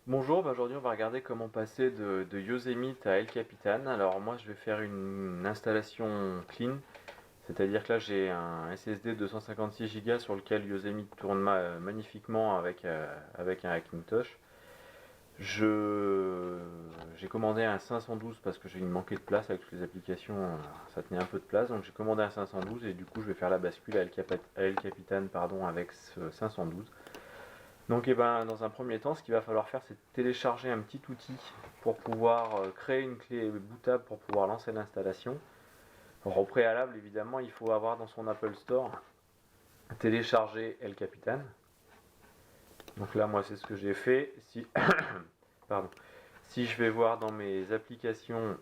Bonjour, aujourd'hui on va regarder comment passer de Yosemite à El Capitan. Alors moi je vais faire une installation clean, c'est-à-dire que là j'ai un SSD de 256 Go sur lequel Yosemite tourne magnifiquement avec un Hackintosh. J'ai commandé un 512 parce que j'ai manqué de place avec toutes les applications, ça tenait un peu de place, donc j'ai commandé un 512 et du coup je vais faire la bascule à El Capitan avec ce 512. Donc dans un premier temps, ce qu'il va falloir faire, c'est télécharger un petit outil pour pouvoir créer une clé bootable pour pouvoir lancer l'installation. Alors, au préalable, évidemment, il faut avoir dans son Apple Store téléchargé El Capitan. Donc là, moi, c'est ce que j'ai fait. Pardon. Si je vais voir dans mes applications,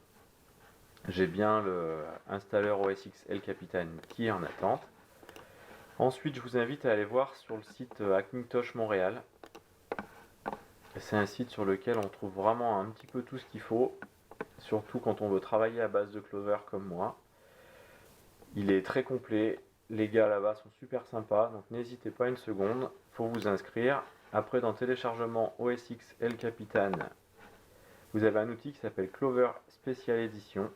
j'ai bien le installeur OS X El Capitan qui est en attente. Ensuite, je vous invite à aller voir sur le site Hackintosh Montréal. C'est un site sur lequel on trouve vraiment un petit peu tout ce qu'il faut, surtout quand on veut travailler à base de Clover comme moi. Il est très complet, les gars là-bas sont super sympas, donc n'hésitez pas une seconde, pour vous inscrire. Après, dans téléchargement OS X El Capitan, vous avez un outil qui s'appelle Clover Special Edition.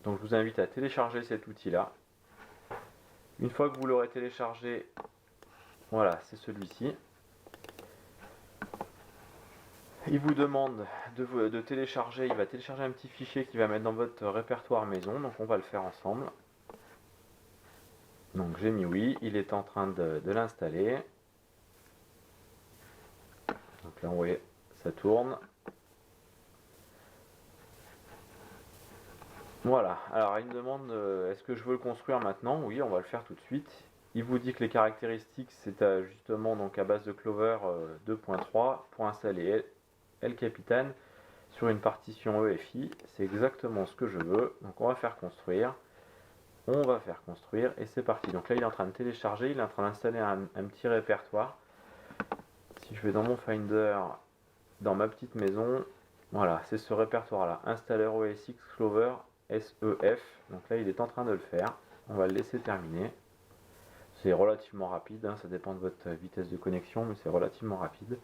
Donc je vous invite à télécharger cet outil-là. Une fois que vous l'aurez téléchargé, voilà, c'est celui-ci. Il vous demande de télécharger, il va télécharger un petit fichier qu'il va mettre dans votre répertoire maison, donc on va le faire ensemble. Donc j'ai mis oui, il est en train de l'installer. Donc là, vous voyez, ça tourne. Voilà, alors il me demande est-ce que je veux le construire maintenant? Oui, on va le faire tout de suite. Il vous dit que les caractéristiques, c'est justement donc à base de Clover 2.3 pour installer El Capitan sur une partition EFI. C'est exactement ce que je veux. Donc on va faire construire. On va faire construire et c'est parti. Donc là, il est en train de télécharger, il est en train d'installer un petit répertoire. Si je vais dans mon Finder, dans ma petite maison, voilà, c'est ce répertoire-là. Installeur OS X Clover SEF. Donc là, il est en train de le faire. On va le laisser terminer. C'est relativement rapide, hein, ça dépend de votre vitesse de connexion, mais c'est relativement rapide.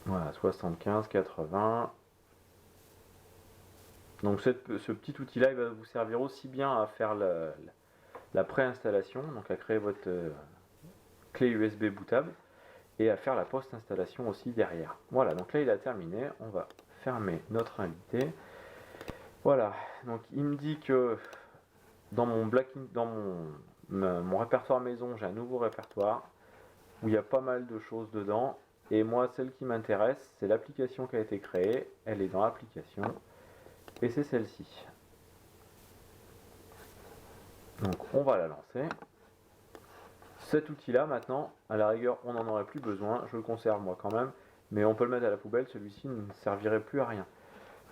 Voilà, 75, 80. Donc ce petit outil-là, il va vous servir aussi bien à faire la préinstallation, donc à créer votre clé USB bootable, et à faire la post-installation aussi derrière. Voilà, donc là il a terminé, on va fermer notre invité. Voilà, donc il me dit que dans mon répertoire maison, j'ai un nouveau répertoire où il y a pas mal de choses dedans. Et moi, celle qui m'intéresse, c'est l'application qui a été créée. Elle est dans l'application. Et c'est celle-ci. Donc on va la lancer. Cet outil-là, maintenant, à la rigueur, on n'en aurait plus besoin. Je le conserve moi quand même. Mais on peut le mettre à la poubelle. Celui-ci ne servirait plus à rien.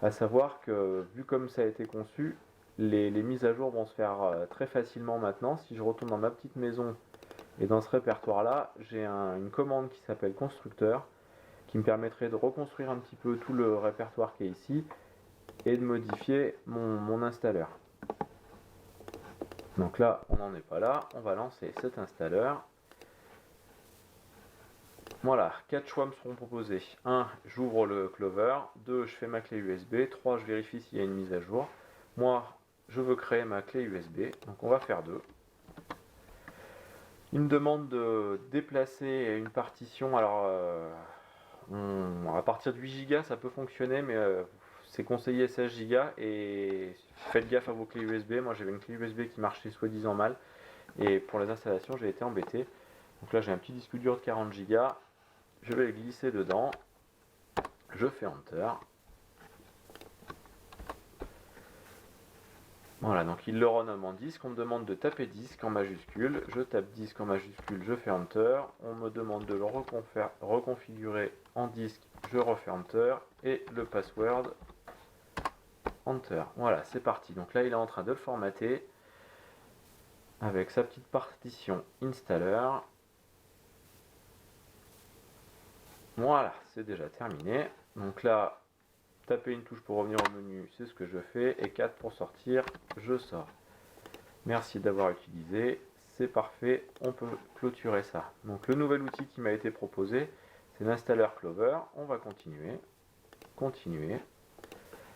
À savoir que, vu comme ça a été conçu, les mises à jour vont se faire très facilement maintenant. Si je retourne dans ma petite maison et dans ce répertoire-là, j'ai une commande qui s'appelle constructeur, qui me permettrait de reconstruire un petit peu tout le répertoire qui est ici et de modifier mon installeur. Donc là, on n'en est pas là. On va lancer cet installeur. Voilà, 4 choix me seront proposés. 1, j'ouvre le Clover. 2, je fais ma clé USB. 3, je vérifie s'il y a une mise à jour. Moi, je veux créer ma clé USB. Donc on va faire 2. Il me demande de déplacer une partition. Alors, à partir de 8 Go, ça peut fonctionner, mais c'est conseillé 16 Go. Et faites gaffe à vos clés USB. Moi, j'avais une clé USB qui marchait soi-disant mal. Et pour les installations, j'ai été embêté. Donc là, j'ai un petit disque dur de 40 Go. Je vais le glisser dedans. Je fais Enter. Voilà, donc il le renomme en disque. On me demande de taper disque en majuscule. Je tape disque en majuscule, je fais Enter. On me demande de le reconfigurer en disque. Je refais Enter. Et le password, Enter. Voilà, c'est parti. Donc là, il est en train de le formater avec sa petite partition installer. Voilà, c'est déjà terminé. Donc là, taper une touche pour revenir au menu, c'est ce que je fais, et 4 pour sortir, je sors. Merci d'avoir utilisé, c'est parfait, on peut clôturer ça. Donc le nouvel outil qui m'a été proposé, c'est l'installeur Clover. On va continuer.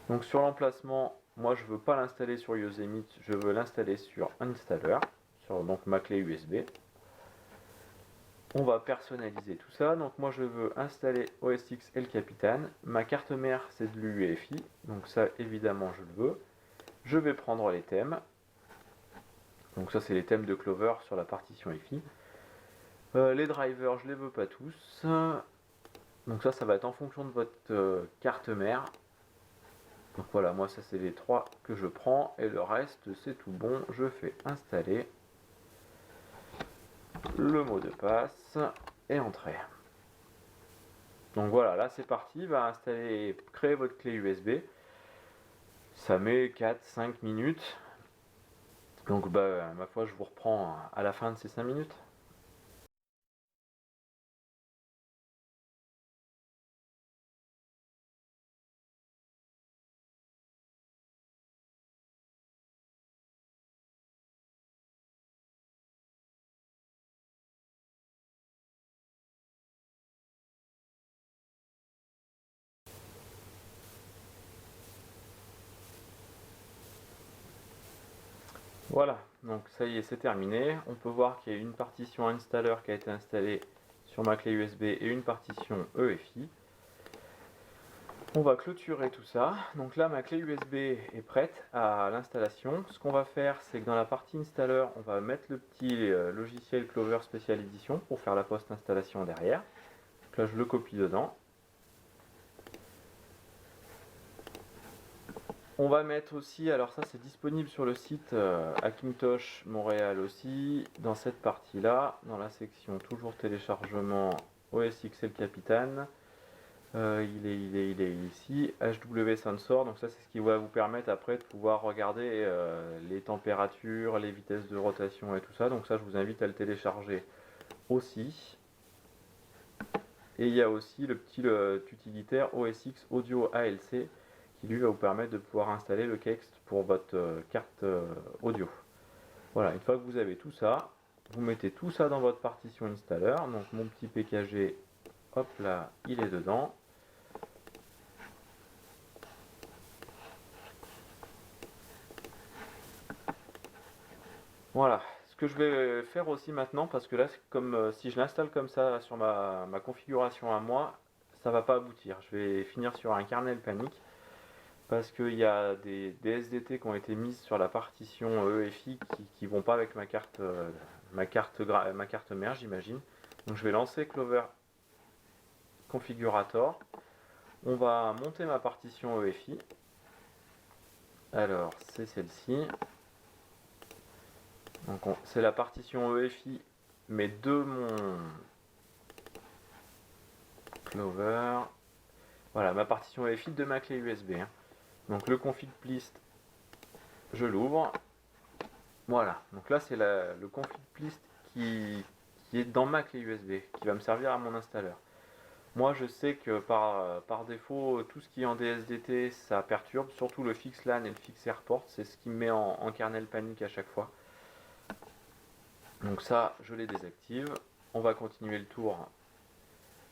Donc sur l'emplacement, moi je ne veux pas l'installer sur Yosemite, je veux l'installer sur Installer, sur donc ma clé USB. On va personnaliser tout ça. Donc moi je veux installer OS X El Capitan. Ma carte mère c'est de l'UEFI, donc ça évidemment je le veux. Je vais prendre les thèmes. Donc ça c'est les thèmes de Clover sur la partition EFI. Les drivers je les veux pas tous. Donc ça va être en fonction de votre carte mère. Donc voilà, moi ça c'est les 3 que je prends et le reste c'est tout bon. Je fais installer le mot de passe et entrer. Donc voilà, là c'est parti, va installer, créer votre clé USB. Ça met 4-5 minutes. Donc bah ma foi je vous reprends à la fin de ces 5 minutes. Voilà, donc ça y est, c'est terminé. On peut voir qu'il y a une partition installer qui a été installée sur ma clé USB et une partition EFI. On va clôturer tout ça. Donc là, ma clé USB est prête à l'installation. Ce qu'on va faire, c'est que dans la partie installer, on va mettre le petit logiciel Clover Special Edition pour faire la post-installation derrière. Donc là, je le copie dedans. On va mettre aussi, alors ça c'est disponible sur le site Hackintosh Montréal aussi, dans cette partie-là, dans la section toujours téléchargement OS X El Capitan. Il est ici, HW Sensor, donc ça c'est ce qui va vous permettre après de pouvoir regarder les températures, les vitesses de rotation et tout ça, donc ça je vous invite à le télécharger aussi. Et il y a aussi le petit utilitaire OS X Audio ALC qui lui va vous permettre de pouvoir installer le Kext pour votre carte audio. Voilà, une fois que vous avez tout ça, vous mettez tout ça dans votre partition installer, donc mon petit PKG, hop là, il est dedans. Voilà, ce que je vais faire aussi maintenant, parce que là, c'est comme si je l'installe comme ça sur ma configuration à moi, ça va pas aboutir. Je vais finir sur un kernel panique, parce qu'il y a des SDT qui ont été mises sur la partition EFI qui vont pas avec ma carte mère, j'imagine. Donc je vais lancer Clover Configurator. On va monter ma partition EFI. Alors, c'est celle-ci. Donc c'est la partition EFI, mais de mon Clover. Voilà, ma partition EFI de ma clé USB. Donc le config list, je l'ouvre. Voilà, donc là c'est le config list qui est dans ma clé USB, qui va me servir à mon installeur. Moi je sais que par défaut, tout ce qui est en DSDT, ça perturbe, surtout le fixe LAN et le fixe airport, c'est ce qui me met en kernel panique à chaque fois. Donc ça, je les désactive. On va continuer le tour.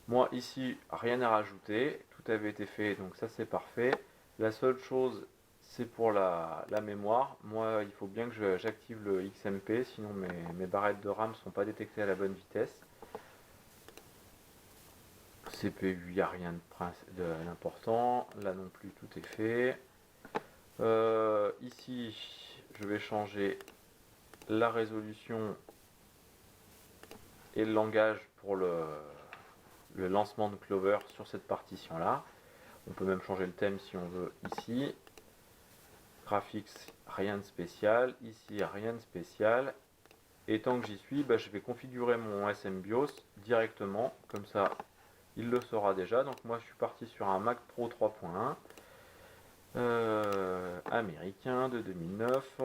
Moi ici, rien à rajouter, tout avait été fait, donc ça c'est parfait. La seule chose, c'est pour la mémoire. Moi, il faut bien que j'active le XMP, sinon mes barrettes de RAM ne sont pas détectées à la bonne vitesse. CPU, il n'y a rien d'important. Là non plus, tout est fait. Ici, je vais changer la résolution et le langage pour le lancement de Clover sur cette partition là. On peut même changer le thème si on veut ici. Graphics, rien de spécial. Ici, rien de spécial. Et tant que j'y suis, je vais configurer mon SMBIOS directement. Comme ça, il le saura déjà. Donc moi, je suis parti sur un Mac Pro 3.1 américain de 2009.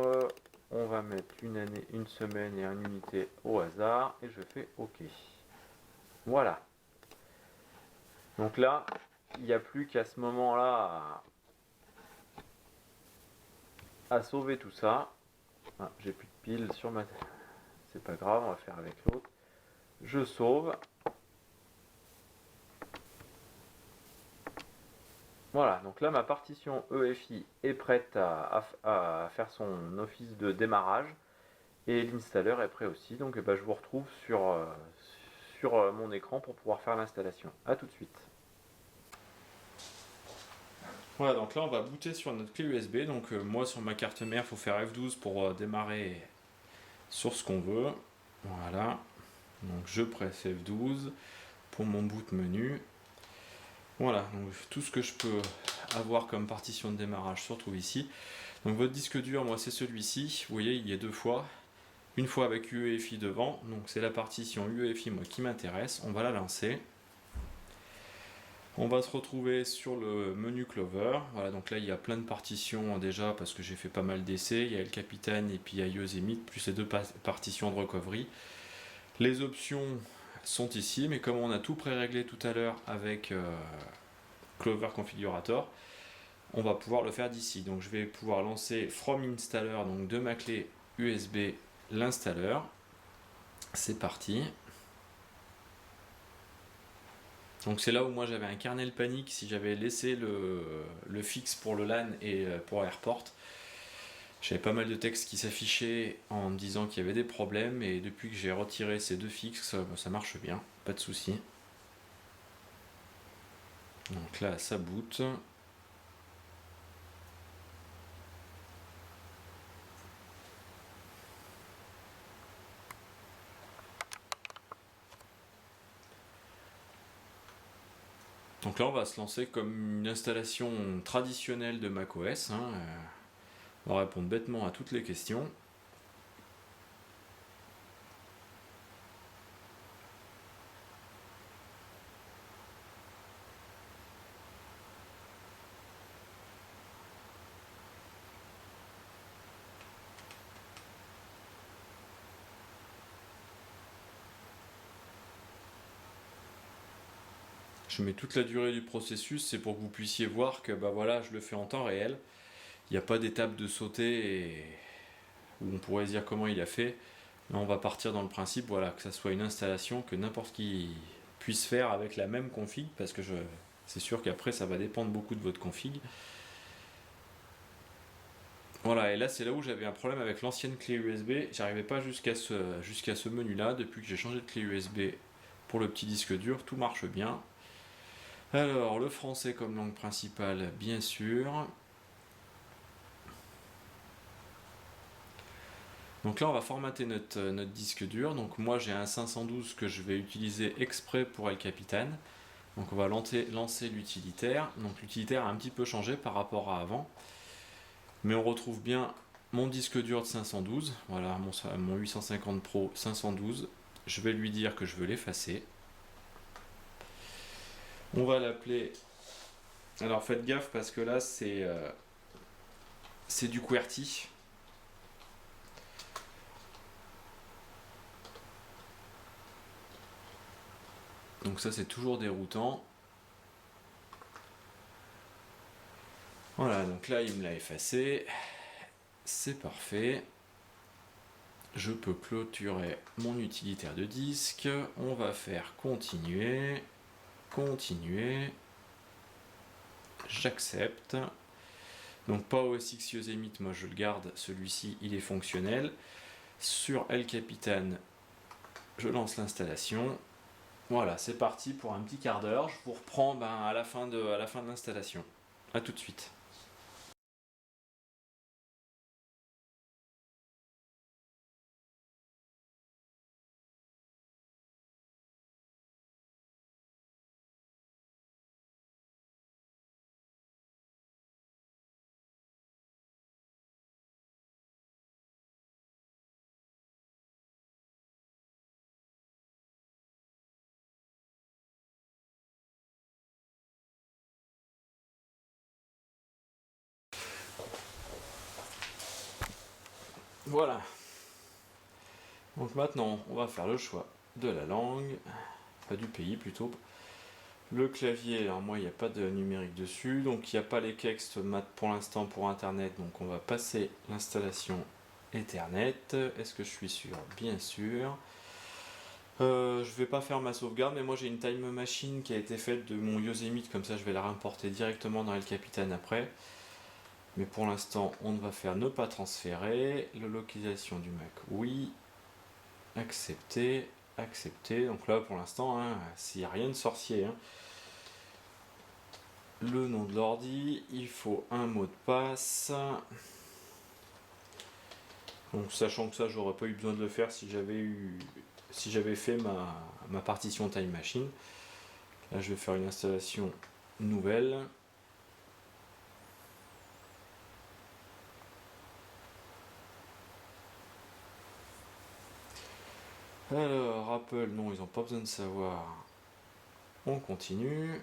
On va mettre une année, une semaine et une unité au hasard. Et je fais OK. Voilà. Donc là, il n'y a plus qu'à ce moment-là à sauver tout ça. Ah, j'ai plus de piles sur ma... C'est pas grave, on va faire avec l'autre. Je sauve. Voilà, donc là ma partition EFI est prête à faire son office de démarrage. Et l'installeur est prêt aussi. Donc je vous retrouve sur mon écran pour pouvoir faire l'installation. A tout de suite. Voilà, donc là on va booter sur notre clé USB. Donc moi sur ma carte mère, il faut faire F12 pour démarrer sur ce qu'on veut. Voilà, donc je presse F12 pour mon boot menu. Voilà, donc tout ce que je peux avoir comme partition de démarrage se retrouve ici. Donc votre disque dur, moi c'est celui-ci. Vous voyez, il y a deux fois. Une fois avec UEFI devant, donc c'est la partition UEFI moi qui m'intéresse. On va la lancer. On va se retrouver sur le menu Clover. Voilà, donc là il y a plein de partitions déjà parce que j'ai fait pas mal d'essais. Il y a El Capitan et puis il y a Yosemite, plus les deux partitions de recovery. Les options sont ici, mais comme on a tout pré-réglé tout à l'heure avec Clover Configurator, on va pouvoir le faire d'ici. Donc je vais pouvoir lancer From Installer, donc de ma clé USB, l'installeur. C'est parti. Donc c'est là où moi j'avais un kernel panique si j'avais laissé le fixe pour le LAN et pour Airport. J'avais pas mal de textes qui s'affichaient en me disant qu'il y avait des problèmes et depuis que j'ai retiré ces deux fixes, ça marche bien, pas de souci. Donc là ça boot. Donc là on va se lancer comme une installation traditionnelle de macOS. On va répondre bêtement à toutes les questions. Je mets toute la durée du processus, c'est pour que vous puissiez voir que bah voilà, je le fais en temps réel. Il n'y a pas d'étape de sauter où on pourrait se dire comment il a fait. Là, on va partir dans le principe voilà, que ça soit une installation que n'importe qui puisse faire avec la même config, parce que c'est sûr qu'après ça va dépendre beaucoup de votre config. Voilà, et là c'est là où j'avais un problème avec l'ancienne clé USB. J'arrivais pas jusqu'à ce menu là. Depuis que j'ai changé de clé USB pour le petit disque dur, tout marche bien. Alors, le français comme langue principale, bien sûr. Donc là, on va formater notre disque dur. Donc moi, j'ai un 512 que je vais utiliser exprès pour El Capitan. Donc on va lancer l'utilitaire. Donc l'utilitaire a un petit peu changé par rapport à avant. Mais on retrouve bien mon disque dur de 512. Voilà, mon 850 Pro 512. Je vais lui dire que je veux l'effacer. On va l'appeler... Alors faites gaffe parce que là, c'est du QWERTY. Donc ça c'est toujours déroutant. Voilà, donc là il me l'a effacé. C'est parfait. Je peux clôturer mon utilitaire de disque. On va faire continuer. Continuer. J'accepte. Donc pas OS X Yosemite, moi je le garde. Celui-ci il est fonctionnel. Sur El Capitan, je lance l'installation. Voilà, c'est parti pour un petit quart d'heure. Je vous reprends à la fin de l'installation. A tout de suite. Voilà. Donc maintenant, on va faire le choix de la langue, pas du pays plutôt. Le clavier, alors moi il n'y a pas de numérique dessus, donc il n'y a pas les textes pour l'instant pour internet, donc on va passer l'installation Ethernet. Est-ce que je suis sûr? Bien sûr. Je vais pas faire ma sauvegarde, mais moi j'ai une time machine qui a été faite de mon Yosemite, comme ça je vais la réimporter directement dans El Capitan après. Mais pour l'instant, on va faire ne pas transférer. La localisation du Mac, oui. Accepter, accepter. Donc là pour l'instant, hein, s'il n'y a rien de sorcier. Hein. Le nom de l'ordi, il faut un mot de passe. Donc sachant que ça, j'aurais pas eu besoin de le faire si j'avais fait ma partition Time Machine. Là, je vais faire une installation nouvelle. Alors, Apple, non, ils n'ont pas besoin de savoir. On continue.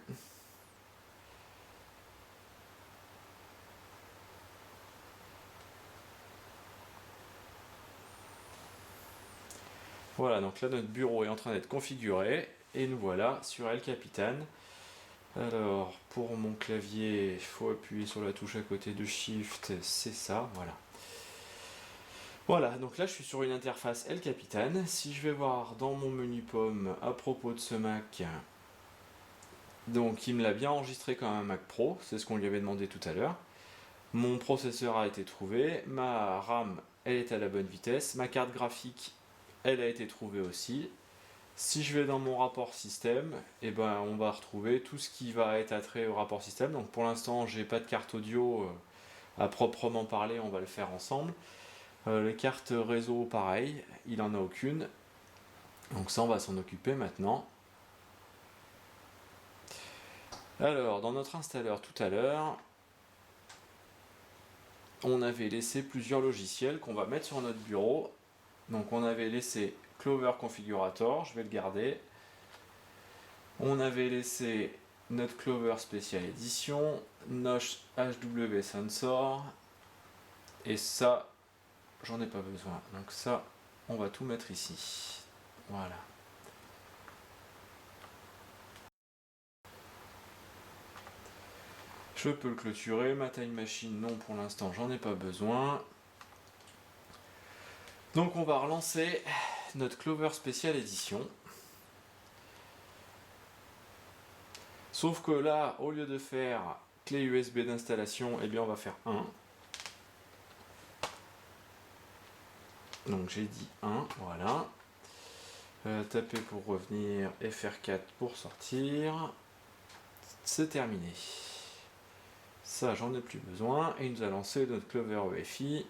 Voilà, donc là, notre bureau est en train d'être configuré. Et nous voilà sur El Capitan. Alors, pour mon clavier, il faut appuyer sur la touche à côté de Shift, c'est ça, voilà. Voilà, donc là je suis sur une interface El Capitan. Si je vais voir dans mon menu pomme à propos de ce Mac, donc il me l'a bien enregistré comme un Mac Pro, c'est ce qu'on lui avait demandé tout à l'heure. Mon processeur a été trouvé, ma RAM elle est à la bonne vitesse, ma carte graphique elle a été trouvée aussi. Si je vais dans mon rapport système, eh ben, on va retrouver tout ce qui va être attrait au rapport système. Donc pour l'instant, j'ai pas de carte audio à proprement parler, on va le faire ensemble. Les cartes réseau, pareil, il en a aucune. Donc ça, on va s'en occuper maintenant. Alors, dans notre installeur tout à l'heure, on avait laissé plusieurs logiciels qu'on va mettre sur notre bureau. Donc on avait laissé Clover Configurator, je vais le garder. On avait laissé notre Clover Special Edition, Notch HW Sensor, et ça, j'en ai pas besoin. Donc ça, on va tout mettre ici. Voilà. Je peux le clôturer. Ma Time Machine, non, pour l'instant, j'en ai pas besoin. Donc on va relancer notre Clover Special Edition. Sauf que là, au lieu de faire clé USB d'installation, eh bien on va faire 1. Donc j'ai dit 1, voilà. Taper pour revenir, FR4 pour sortir. C'est terminé. Ça, j'en ai plus besoin. Et il nous a lancé notre Clover EFI.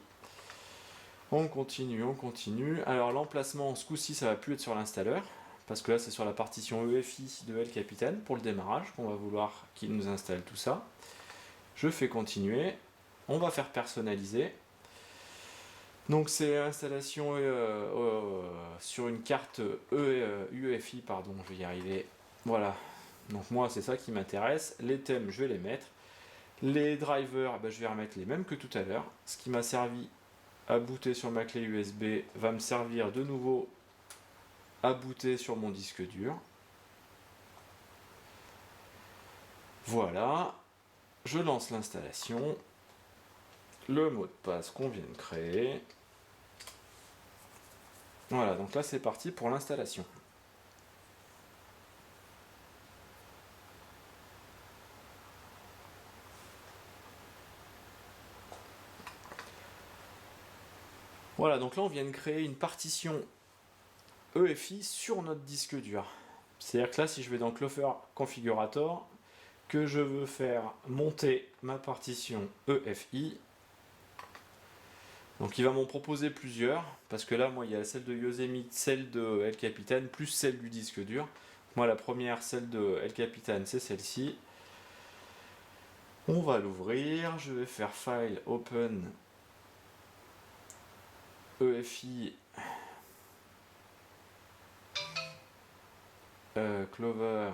On continue, on continue. Alors l'emplacement, ce coup-ci, ça va plus être sur l'installeur. Parce que là, c'est sur la partition EFI de El Capitan pour le démarrage qu'on va vouloir qu'il nous installe tout ça. Je fais continuer. On va faire personnaliser. Donc c'est installation sur une carte UEFI, pardon, je vais y arriver. Voilà. Donc moi, c'est ça qui m'intéresse. Les thèmes, je vais les mettre. Les drivers, je vais remettre les mêmes que tout à l'heure. Ce qui m'a servi à booter sur ma clé USB va me servir de nouveau à booter sur mon disque dur. Voilà. Je lance l'installation. Le mot de passe qu'on vient de créer. Voilà, donc là c'est parti pour l'installation. Voilà, donc là on vient de créer une partition EFI sur notre disque dur. C'est-à-dire que là, si je vais dans Clover Configurator, que je veux faire monter ma partition EFI, donc il va m'en proposer plusieurs, parce que là, moi, il y a celle de Yosemite, celle de El Capitan, plus celle du disque dur. Moi, la première, celle de El Capitan, c'est celle-ci. On va l'ouvrir, je vais faire File, Open, EFI, Clover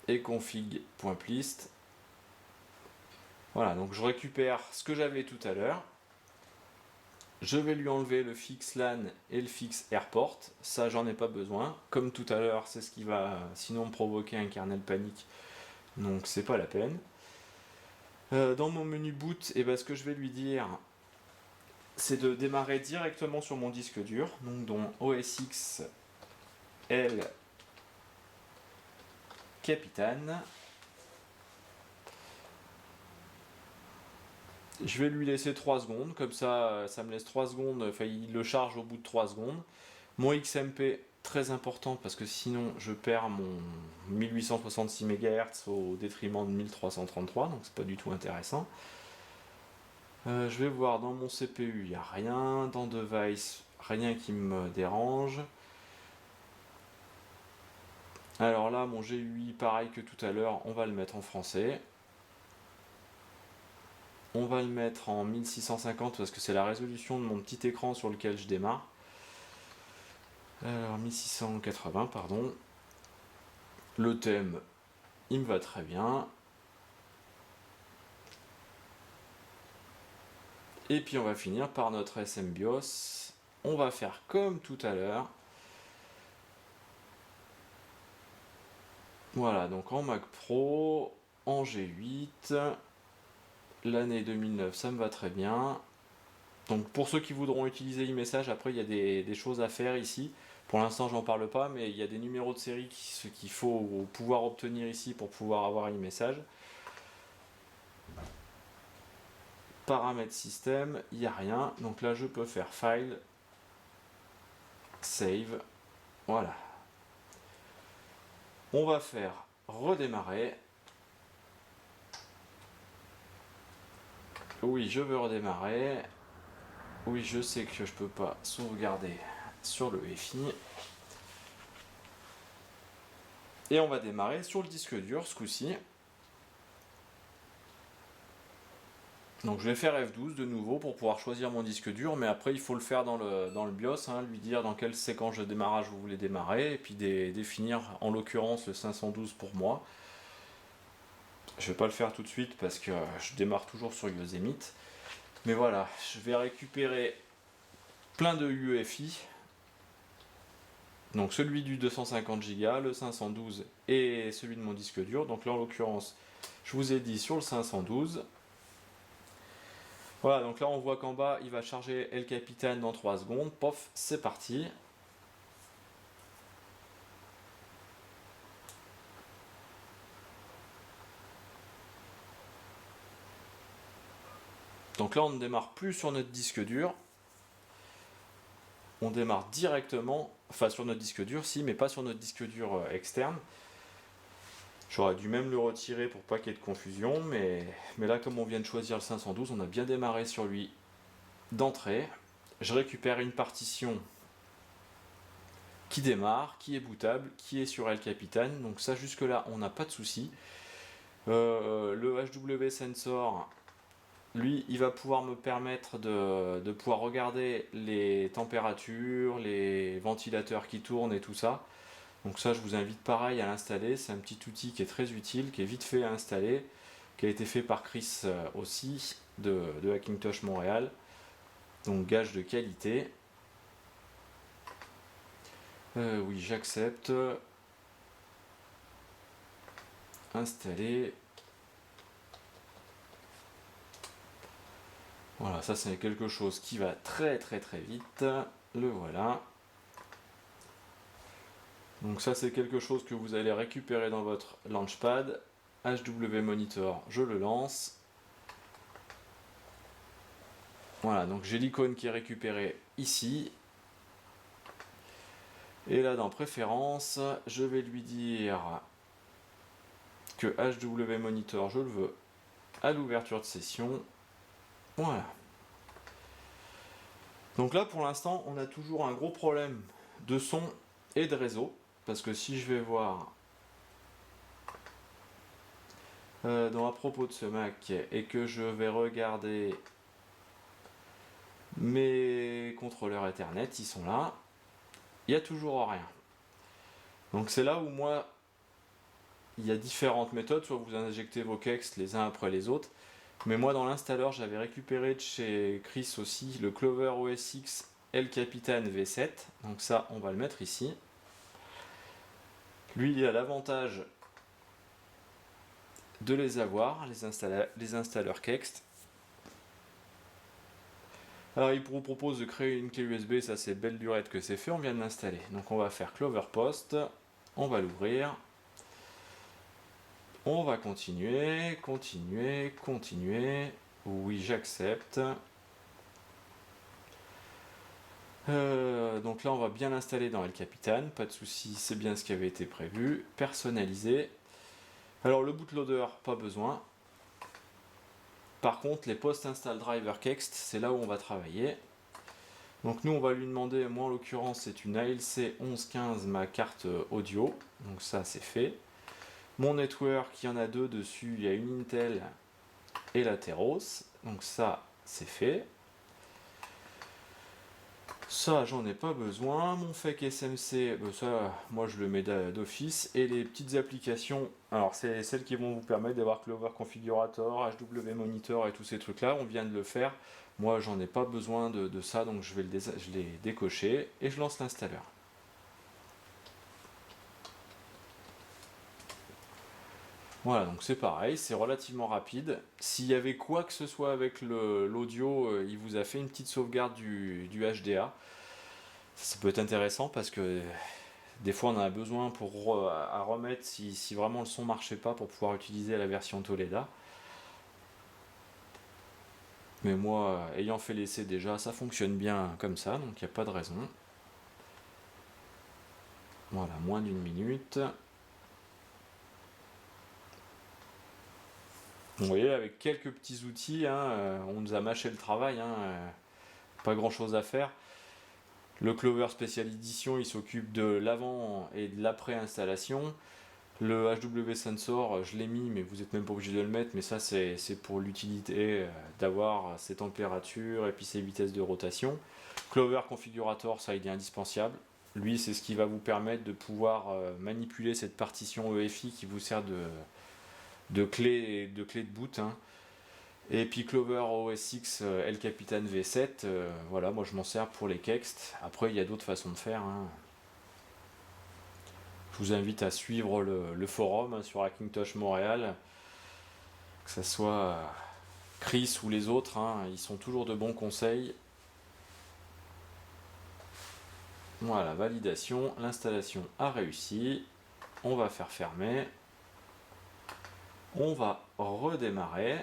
et config.plist. Voilà, donc je récupère ce que j'avais tout à l'heure. Je vais lui enlever le fixe LAN et le fixe airport, ça j'en ai pas besoin. Comme tout à l'heure, c'est ce qui va sinon me provoquer un kernel panique, donc c'est pas la peine. Dans mon menu boot, et ben, ce que je vais lui dire, c'est de démarrer directement sur mon disque dur, donc dans OS X L Capitane. Je vais lui laisser 3 secondes, comme ça, ça me laisse 3 secondes, enfin il le charge au bout de 3 secondes. Mon XMP, très important parce que sinon je perds mon 1866 MHz au détriment de 1333, donc c'est pas du tout intéressant. Je vais voir dans mon CPU, il n'y a rien, dans Device, rien qui me dérange. Alors là, mon GUI, pareil que tout à l'heure, on va le mettre en français. On va le mettre en 1650 parce que c'est la résolution de mon petit écran sur lequel je démarre. Alors 1680, pardon. Le thème, il me va très bien. Et puis on va finir par notre SMBIOS. On va faire comme tout à l'heure. Voilà, donc en Mac Pro, en G8, l'année 2009, ça me va très bien. Donc pour ceux qui voudront utiliser e-message, après il y a des choses à faire ici. Pour l'instant j'en parle pas, mais il y a des numéros de série qu'il faut pouvoir obtenir ici pour pouvoir avoir e-message. Paramètres système, il n'y a rien. Donc là je peux faire File, Save, voilà. On va faire redémarrer. Oui, je veux redémarrer. Oui, je sais que je peux pas sauvegarder sur le FI. Et on va démarrer sur le disque dur ce coup-ci. Donc je vais faire F12 de nouveau pour pouvoir choisir mon disque dur, mais après il faut le faire dans le BIOS, lui dire dans quelle séquence de démarrage vous voulez démarrer, et puis définir en l'occurrence le 512 pour moi. Je vais pas le faire tout de suite parce que je démarre toujours sur Yosemite. Mais voilà, je vais récupérer plein de UEFI. Donc celui du 250 Go, le 512 et celui de mon disque dur. Donc là en l'occurrence, je vous ai dit sur le 512. Voilà, donc là on voit qu'en bas il va charger El Capitan dans 3 secondes. Pof, c'est parti. Donc là on ne démarre plus sur notre disque dur. On démarre directement, enfin sur notre disque dur, si, mais pas sur notre disque dur externe. J'aurais dû même le retirer pour pas qu'il y ait de confusion, mais là comme on vient de choisir le 512, on a bien démarré sur lui d'entrée. Je récupère une partition qui démarre, qui est bootable, qui est sur El Capitan, donc ça jusque là on n'a pas de souci. Le HW Sensor, lui, il va pouvoir me permettre de pouvoir regarder les températures, les ventilateurs qui tournent et tout ça. Donc ça, je vous invite pareil à l'installer. C'est un petit outil qui est très utile, qui est vite fait à installer, qui a été fait par Chris aussi, de Hackintosh Montréal. Donc gage de qualité. Oui, j'accepte. Installer. Voilà, ça c'est quelque chose qui va très très très vite. Le voilà. Donc ça c'est quelque chose que vous allez récupérer dans votre Launchpad. HW Monitor, je le lance. Voilà, donc j'ai l'icône qui est récupérée ici. Et là dans Préférences, je vais lui dire que HW Monitor, je le veux à l'ouverture de session. Voilà. Donc là pour l'instant on a toujours un gros problème de son et de réseau. Parce que si je vais voir dans à propos de ce Mac et que je vais regarder mes contrôleurs Ethernet, ils sont là, il n'y a toujours rien. Donc c'est là où moi, il y a différentes méthodes, soit vous injectez vos kex les uns après les autres, Mais moi dans l'installeur j'avais récupéré de chez Chris aussi le Clover OS X El Capitan V7. Donc ça on va le mettre ici. Lui il a l'avantage de les avoir, les installeurs Kext. Alors il vous propose de créer une clé USB, ça c'est belle lurette que c'est fait, on vient de l'installer. Donc on va faire Clover Post, on va l'ouvrir. On va continuer, continuer, continuer. Oui, j'accepte. Donc là, on va bien l'installer dans El Capitan. Pas de souci, c'est bien ce qui avait été prévu. Personnaliser. Alors le bootloader, pas besoin. Par contre, les post-install driver Kext, c'est là où on va travailler. Donc nous, on va lui demander, moi en l'occurrence, c'est une ALC 1115, ma carte audio. Donc ça, c'est fait. Mon network, il y en a deux dessus. Il y a une Intel et la Teros. Donc ça, c'est fait. Ça, j'en ai pas besoin. Mon fake SMC, ça, moi je le mets d'office. Et les petites applications, alors c'est celles qui vont vous permettre d'avoir Clover Configurator, HW Monitor et tous ces trucs-là. On vient de le faire. Moi, j'en ai pas besoin de ça, donc je les décocher et je lance l'installeur. Voilà, donc c'est pareil, c'est relativement rapide. S'il y avait quoi que ce soit avec l'audio, il vous a fait une petite sauvegarde du HDA. Ça peut être intéressant parce que des fois on en a besoin à remettre si vraiment le son marchait pas pour pouvoir utiliser la version Toledo. Mais moi, ayant fait l'essai déjà, ça fonctionne bien comme ça, donc il n'y a pas de raison. Voilà, moins d'une minute. Vous voyez, avec quelques petits outils, hein, on nous a mâché le travail, hein, pas grand chose à faire. Le Clover Special Edition, il s'occupe de l'avant et de l'après installation. Le HW Sensor, je l'ai mis, mais vous n'êtes même pas obligé de le mettre, mais ça c'est pour l'utilité d'avoir ses températures et puis ses vitesses de rotation. Clover Configurator, ça il est indispensable. Lui, c'est ce qui va vous permettre de pouvoir manipuler cette partition EFI qui vous sert de clé de boot. Hein. Et puis Clover OS X El Capitan V7, voilà, moi je m'en sers pour les Kext. Après, il y a d'autres façons de faire. Hein. Je vous invite à suivre le forum hein, sur Hackintosh Montréal, que ce soit Chris ou les autres, hein, ils sont toujours de bons conseils. Voilà, validation, l'installation a réussi. On va faire fermer. On va redémarrer.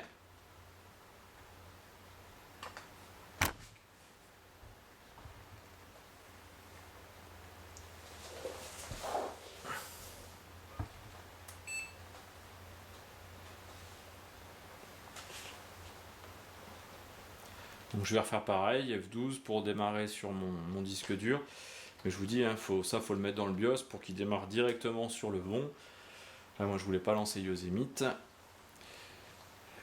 Donc je vais refaire pareil, F12 pour démarrer sur mon disque dur. Mais je vous dis, hein, faut le mettre dans le BIOS pour qu'il démarre directement sur le bon. Là, moi je voulais pas lancer Yosemite.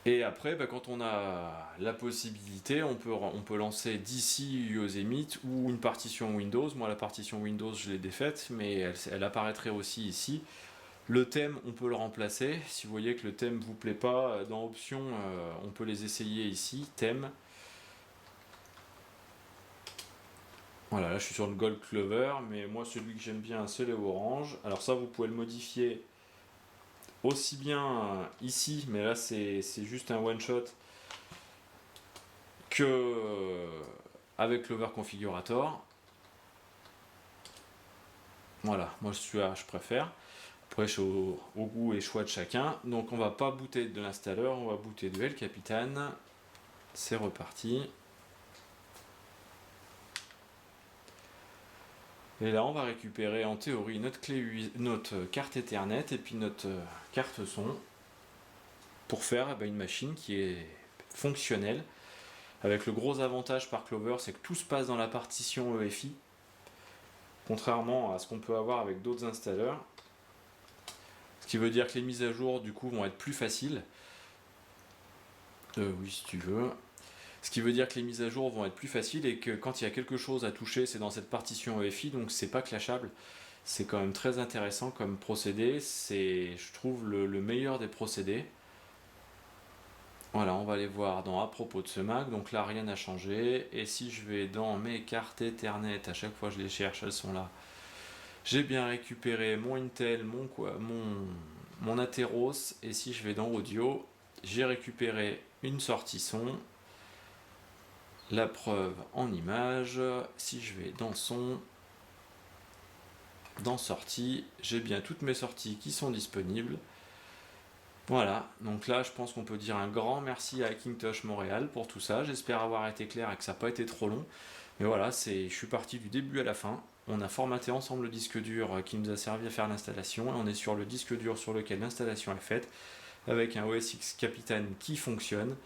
Et après, quand on a la possibilité, on peut lancer d'ici Yosemite ou une partition Windows. Moi, la partition Windows, je l'ai défaite, mais elle apparaîtrait aussi ici. Le thème, on peut le remplacer. Si vous voyez que le thème ne vous plaît pas, dans Options, on peut les essayer ici. Thème. Voilà, là je suis sur le Gold Clover, mais moi celui que j'aime bien, c'est le orange. Alors ça, vous pouvez le modifier aussi bien ici, mais là c'est juste un one shot, que avec Clover Configurator. Voilà, moi celui-là je préfère. Après, je suis au goût et choix de chacun. Donc on va pas booter de l'installeur, on va booter de El Capitan. C'est reparti. Et là, on va récupérer en théorie notre carte Ethernet et puis notre carte son pour faire une machine qui est fonctionnelle. Avec le gros avantage par Clover, c'est que tout se passe dans la partition EFI, contrairement à ce qu'on peut avoir avec d'autres installeurs. Ce qui veut dire que les mises à jour, du coup, vont être plus faciles. Oui, si tu veux. Ce qui veut dire que les mises à jour vont être plus faciles et que quand il y a quelque chose à toucher, c'est dans cette partition EFI, donc c'est pas clashable. C'est quand même très intéressant comme procédé. C'est, je trouve, le meilleur des procédés. Voilà, on va aller voir dans à propos de ce Mac. Donc là, rien n'a changé. Et si je vais dans mes cartes Ethernet, à chaque fois je les cherche, elles sont là. J'ai bien récupéré mon Intel, mon Atheros. Et si je vais dans Audio, j'ai récupéré une sortie son. La preuve en image. Si je vais dans son, dans sortie, j'ai bien toutes mes sorties qui sont disponibles. Voilà, donc là je pense qu'on peut dire un grand merci à Hackintosh Montréal pour tout ça. J'espère avoir été clair et que ça n'a pas été trop long. Mais voilà, je suis parti du début à la fin. On a formaté ensemble le disque dur qui nous a servi à faire l'installation. Et on est sur le disque dur sur lequel l'installation est faite, avec un OS X Capitaine qui fonctionne.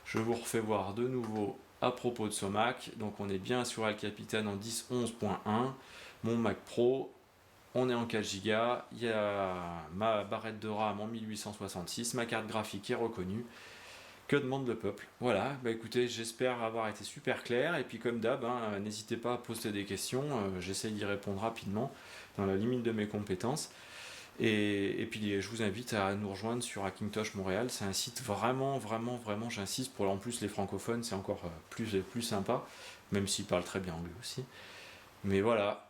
Je vous refais voir de nouveau à propos de ce Mac. Donc on est bien sur El Capitan en 10.11.1. Mon Mac Pro, on est en 4 Go, il y a ma barrette de RAM en 1866, ma carte graphique est reconnue. Que demande le peuple? Voilà, bah écoutez, j'espère avoir été super clair. Et puis comme d'hab, n'hésitez pas à poser des questions, j'essaie d'y répondre rapidement, dans la limite de mes compétences. Et puis je vous invite à nous rejoindre sur Hackintosh Montréal, c'est un site vraiment, j'insiste, pour en plus les francophones, c'est encore plus sympa, même s'ils parlent très bien anglais aussi. Mais voilà,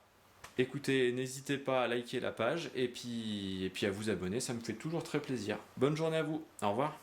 écoutez, n'hésitez pas à liker la page et puis à vous abonner, ça me fait toujours très plaisir. Bonne journée à vous, au revoir.